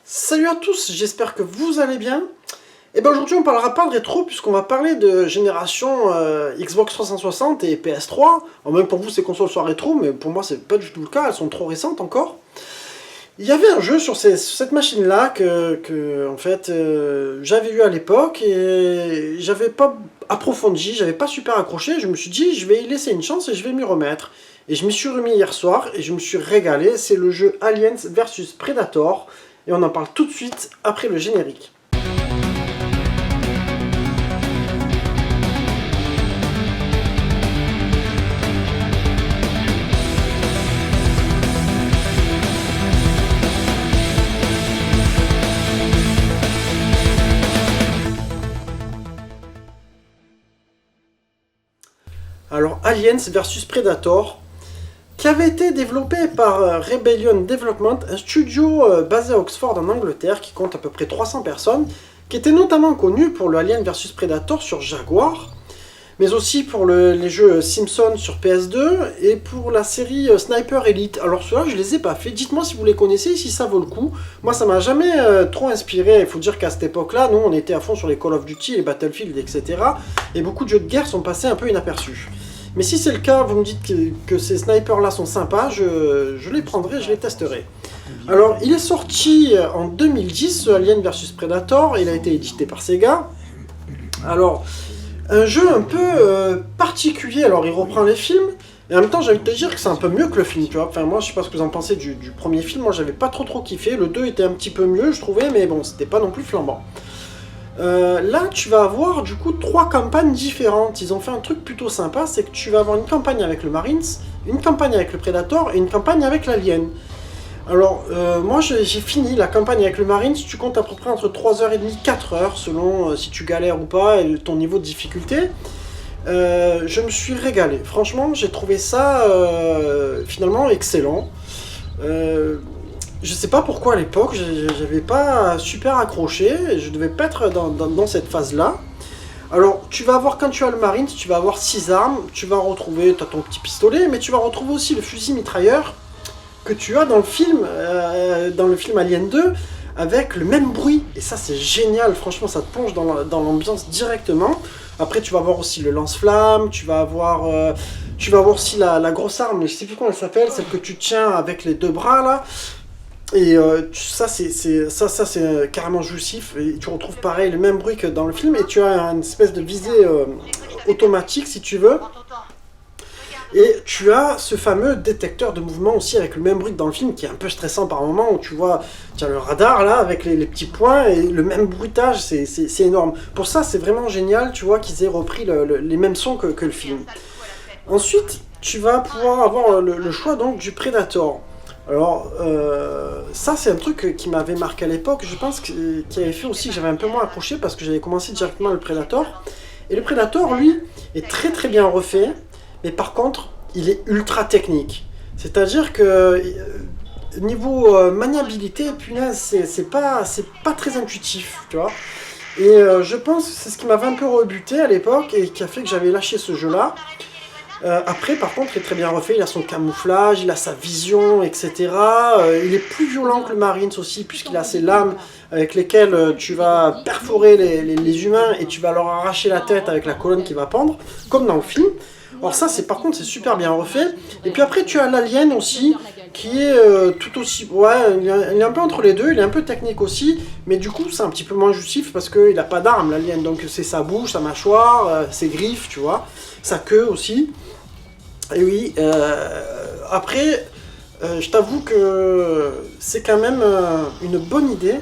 Salut à tous, j'espère que vous allez bien. Et ben aujourd'hui on parlera pas de rétro puisqu'on va parler de génération Xbox 360 et PS3. Alors même pour vous ces consoles soient rétro, mais pour moi c'est pas du tout le cas, elles sont trop récentes encore. Il y avait un jeu sur cette machine là que en fait j'avais eu à l'époque et j'avais pas approfondi, j'avais pas super accroché. Je me suis dit je vais y laisser une chance et je vais m'y remettre. Et je m'y suis remis hier soir et je me suis régalé. C'est le jeu Aliens vs Predator. Et on en parle tout de suite après le générique. Alors, Aliens vs Predator, qui avait été développé par Rebellion Development, un studio basé à Oxford en Angleterre, qui compte à peu près 300 personnes, qui était notamment connu pour le Alien vs Predator sur Jaguar, mais aussi pour les jeux Simpsons sur PS2 et pour la série Sniper Elite. Alors ceux-là, je les ai pas fait. Dites-moi si vous les connaissez, si ça vaut le coup. Moi, ça m'a jamais trop inspiré. Il faut dire qu'à cette époque-là, nous, on était à fond sur les Call of Duty, les Battlefield, etc. Et beaucoup de jeux de guerre sont passés un peu inaperçus. Mais si c'est le cas, vous me dites que ces snipers-là sont sympas, je les prendrai, je les testerai. Alors, il est sorti en 2010, ce Alien vs Predator. Il a été édité par Sega. Alors, un jeu un peu particulier. Alors, il reprend les films. Et en même temps, j'ai envie de te dire que c'est un peu mieux que le film, tu vois. Enfin, moi, je sais pas ce que vous en pensez du premier film. Moi, j'avais pas trop kiffé. Le 2 était un petit peu mieux, je trouvais. Mais bon, c'était pas non plus flambant. Là, tu vas avoir du coup 3 campagnes différentes. Ils ont fait un truc plutôt sympa, c'est que tu vas avoir une campagne avec le Marines, une campagne avec le Predator et une campagne avec l'Alien. Alors, moi j'ai fini la campagne avec le Marines, tu comptes à peu près entre 3h30 et 4h, selon si tu galères ou pas et ton niveau de difficulté. Je me suis régalé. Franchement, j'ai trouvé ça finalement excellent. Je sais pas pourquoi à l'époque, j'avais pas super accroché, je devais pas être dans cette phase-là. Alors, tu vas avoir, quand tu as le Marines, tu vas avoir 6 armes, tu vas retrouver, tu as ton petit pistolet, mais tu vas retrouver aussi le fusil mitrailleur que tu as dans le film Alien 2, avec le même bruit. Et ça, c'est génial, franchement, ça te plonge dans l'ambiance directement. Après, tu vas avoir aussi le lance-flamme, tu vas avoir aussi la grosse arme, je sais plus comment elle s'appelle, celle que tu tiens avec les 2 bras, là. Et ça c'est carrément jouissif, et tu retrouves pareil le même bruit que dans le film, et tu as une espèce de visée automatique si tu veux, et tu as ce fameux détecteur de mouvement aussi avec le même bruit que dans le film, qui est un peu stressant par moment, où tu vois, tu as le radar là avec les petits points et le même bruitage, c'est énorme. Pour ça c'est vraiment génial, tu vois, qu'ils aient repris les mêmes sons que le film. Ensuite tu vas pouvoir avoir le choix donc du Predator. Alors, ça c'est un truc qui m'avait marqué à l'époque, je pense qui avait fait aussi que j'avais un peu moins accroché parce que j'avais commencé directement le Predator. Et le Predator, lui, est très bien refait, mais par contre, il est ultra technique. C'est-à-dire que niveau maniabilité, punaise, c'est pas très intuitif, tu vois. Et je pense que c'est ce qui m'avait un peu rebuté à l'époque et qui a fait que j'avais lâché ce jeu-là. Après, par contre, il est très bien refait, il a son camouflage, il a sa vision, etc. Il est plus violent que le Marines aussi, puisqu'il a ses lames avec lesquelles tu vas perforer les humains et tu vas leur arracher la tête avec la colonne qui va pendre, comme dans le film. Alors ça, par contre, c'est super bien refait. Et puis après, tu as l'Alien aussi, qui est tout aussi... Ouais, il est un peu entre les deux, il est un peu technique aussi, mais du coup, c'est un petit peu moins justif parce qu'il n'a pas d'arme, l'Alien. Donc c'est sa bouche, sa mâchoire, ses griffes, tu vois, sa queue aussi. Et oui, après, je t'avoue que c'est quand même une bonne idée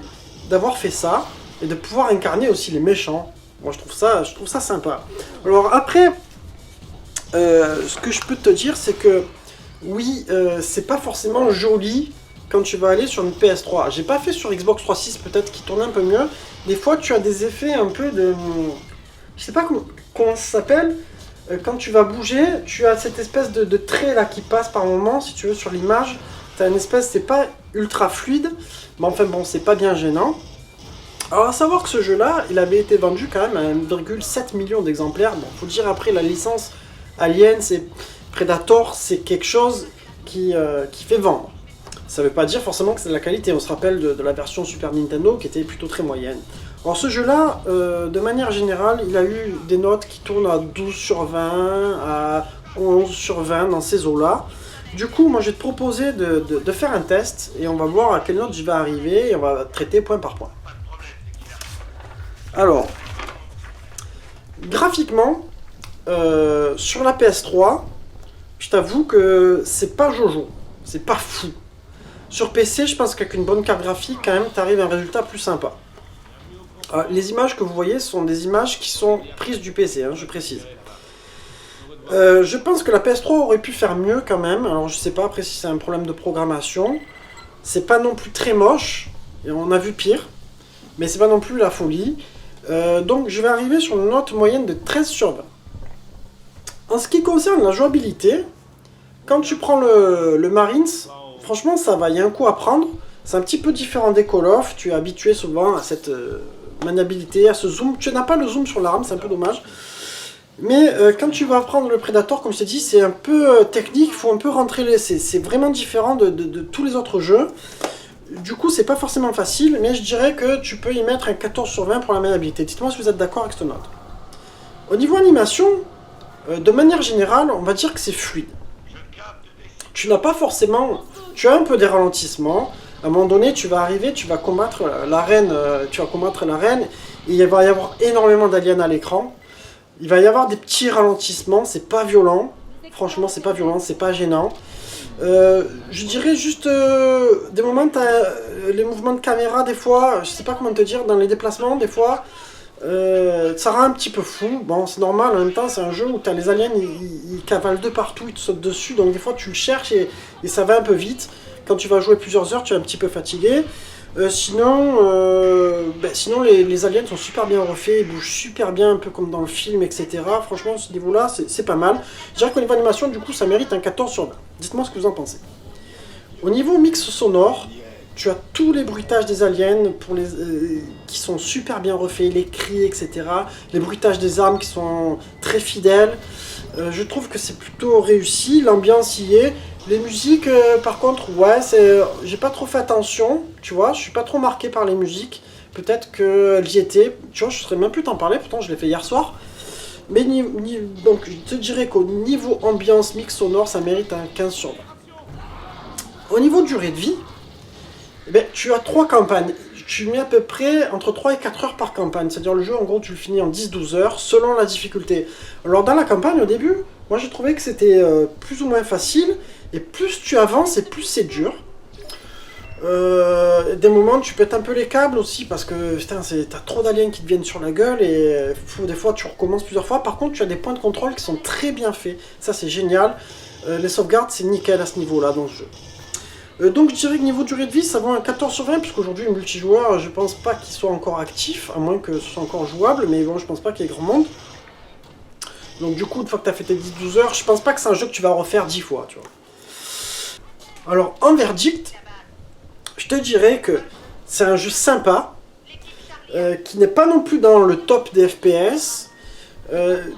d'avoir fait ça et de pouvoir incarner aussi les méchants. Moi, je trouve ça sympa. Alors après, ce que je peux te dire, c'est que oui, c'est pas forcément joli quand tu vas aller sur une PS3. J'ai pas fait sur Xbox 360, peut-être qui tourne un peu mieux. Des fois, tu as des effets un peu de... Je sais pas comment ça s'appelle. Quand tu vas bouger, tu as cette espèce de trait là qui passe par moment, si tu veux, sur l'image. T'as une espèce, c'est pas ultra fluide, mais enfin bon, c'est pas bien gênant. Alors à savoir que ce jeu-là, il avait été vendu quand même à 1,7 million d'exemplaires. Bon, faut dire après, la licence Alien, Predator, c'est quelque chose qui fait vendre. Ça veut pas dire forcément que c'est de la qualité. On se rappelle de la version Super Nintendo qui était plutôt très moyenne. Alors ce jeu-là, de manière générale, il a eu des notes qui tournent à 12 sur 20, à 11 sur 20 dans ces eaux-là. Du coup, moi je vais te proposer de faire un test et on va voir à quelle note je vais arriver et on va traiter point par point. Alors, graphiquement, sur la PS3, je t'avoue que c'est pas Jojo, c'est pas fou. Sur PC, je pense qu'avec une bonne carte graphique, quand même, tu arrives à un résultat plus sympa. Les images que vous voyez sont des images qui sont prises du PC, hein, je précise. Je pense que la PS3 aurait pu faire mieux quand même. Alors je sais pas après si c'est un problème de programmation. C'est pas non plus très moche. Et on a vu pire. Mais c'est pas non plus la folie. Donc je vais arriver sur une note moyenne de 13 sur 20. En ce qui concerne la jouabilité, quand tu prends le Marines, franchement ça va, il y a un coup à prendre. C'est un petit peu différent des Call of. Tu es habitué souvent à cette maniabilité, à ce zoom. Tu n'as pas le zoom sur l'arme, c'est un peu dommage. Mais quand tu vas prendre le Predator, comme je t'ai dit, c'est un peu technique, il faut un peu rentrer les... C'est vraiment différent de tous les autres jeux. Du coup, c'est pas forcément facile, mais je dirais que tu peux y mettre un 14 sur 20 pour la maniabilité. Dites-moi si vous êtes d'accord avec cette note. Au niveau animation, de manière générale, on va dire que c'est fluide. Tu n'as pas forcément... Tu as un peu des ralentissements. À un moment donné, tu vas arriver, tu vas combattre la reine, et il va y avoir énormément d'aliens à l'écran. Il va y avoir des petits ralentissements, c'est pas violent. Franchement, c'est pas violent, c'est pas gênant. Je dirais juste des moments, les mouvements de caméra, des fois, je sais pas comment te dire, dans les déplacements, des fois, ça rend un petit peu fou. Bon, c'est normal, en même temps, c'est un jeu où t'as les aliens, ils cavalent de partout, ils te sautent dessus, donc des fois tu le cherches et ça va un peu vite. Quand tu vas jouer plusieurs heures, tu es un petit peu fatigué. Sinon, les aliens sont super bien refaits, ils bougent super bien, un peu comme dans le film, etc. Franchement, ce niveau-là, c'est pas mal. Je dirais qu'au niveau animation, du coup, ça mérite un 14 sur 20. Dites-moi ce que vous en pensez. Au niveau mix sonore, tu as tous les bruitages des aliens qui sont super bien refaits, les cris, etc. Les bruitages des armes qui sont très fidèles. Je trouve que c'est plutôt réussi, l'ambiance y est. Les musiques, par contre, ouais, j'ai pas trop fait attention, tu vois, je suis pas trop marqué par les musiques. Peut-être qu'elles y étaient, tu vois, je serais même plus t'en parler, pourtant je l'ai fait hier soir. Mais donc, je te dirais qu'au niveau ambiance, mix sonore, ça mérite un 15 sur 20. Au niveau durée de vie, eh ben, tu as 3 campagnes. Tu mets à peu près entre 3 et 4 heures par campagne. C'est-à-dire le jeu, en gros, tu le finis en 10-12 heures, selon la difficulté. Alors, dans la campagne, au début, moi, j'ai trouvé que c'était plus ou moins facile. Et plus tu avances, et plus c'est dur. Des moments, tu pètes un peu les câbles aussi, parce que putain, t'as trop d'aliens qui te viennent sur la gueule, et des fois, tu recommences plusieurs fois. Par contre, tu as des points de contrôle qui sont très bien faits. Ça, c'est génial. Les sauvegardes, c'est nickel à ce niveau-là, dans ce jeu. Donc, je dirais que niveau durée de vie, ça vaut un 14 sur 20, puisqu'aujourd'hui, le multijoueur, je pense pas qu'il soit encore actif, à moins que ce soit encore jouable, mais bon, je pense pas qu'il y ait grand monde. Donc, du coup, une fois que tu as fait tes 10-12 heures, je pense pas que c'est un jeu que tu vas refaire 10 fois, tu vois. Alors, en verdict, je te dirais que c'est un jeu sympa, qui n'est pas non plus dans le top des FPS.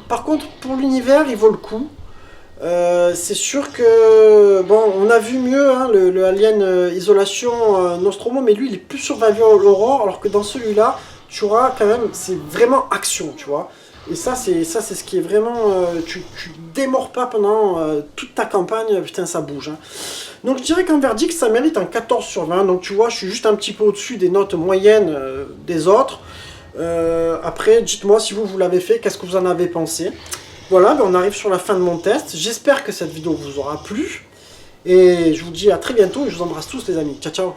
Par contre, pour l'univers, il vaut le coup. C'est sûr que, bon, on a vu mieux, hein, le Alien Isolation Nostromo, mais lui, il est plus survival horror, alors que dans celui-là, tu auras quand même, c'est vraiment action, tu vois. Et ça, c'est ce qui est vraiment... tu démords pas pendant toute ta campagne, putain, ça bouge. Hein. Donc je dirais qu'en verdict, ça mérite un 14 sur 20. Donc tu vois, je suis juste un petit peu au-dessus des notes moyennes des autres. Après, dites-moi si vous l'avez fait, qu'est-ce que vous en avez pensé. Voilà, ben on arrive sur la fin de mon test. J'espère que cette vidéo vous aura plu. Et je vous dis à très bientôt et je vous embrasse tous les amis. Ciao, ciao.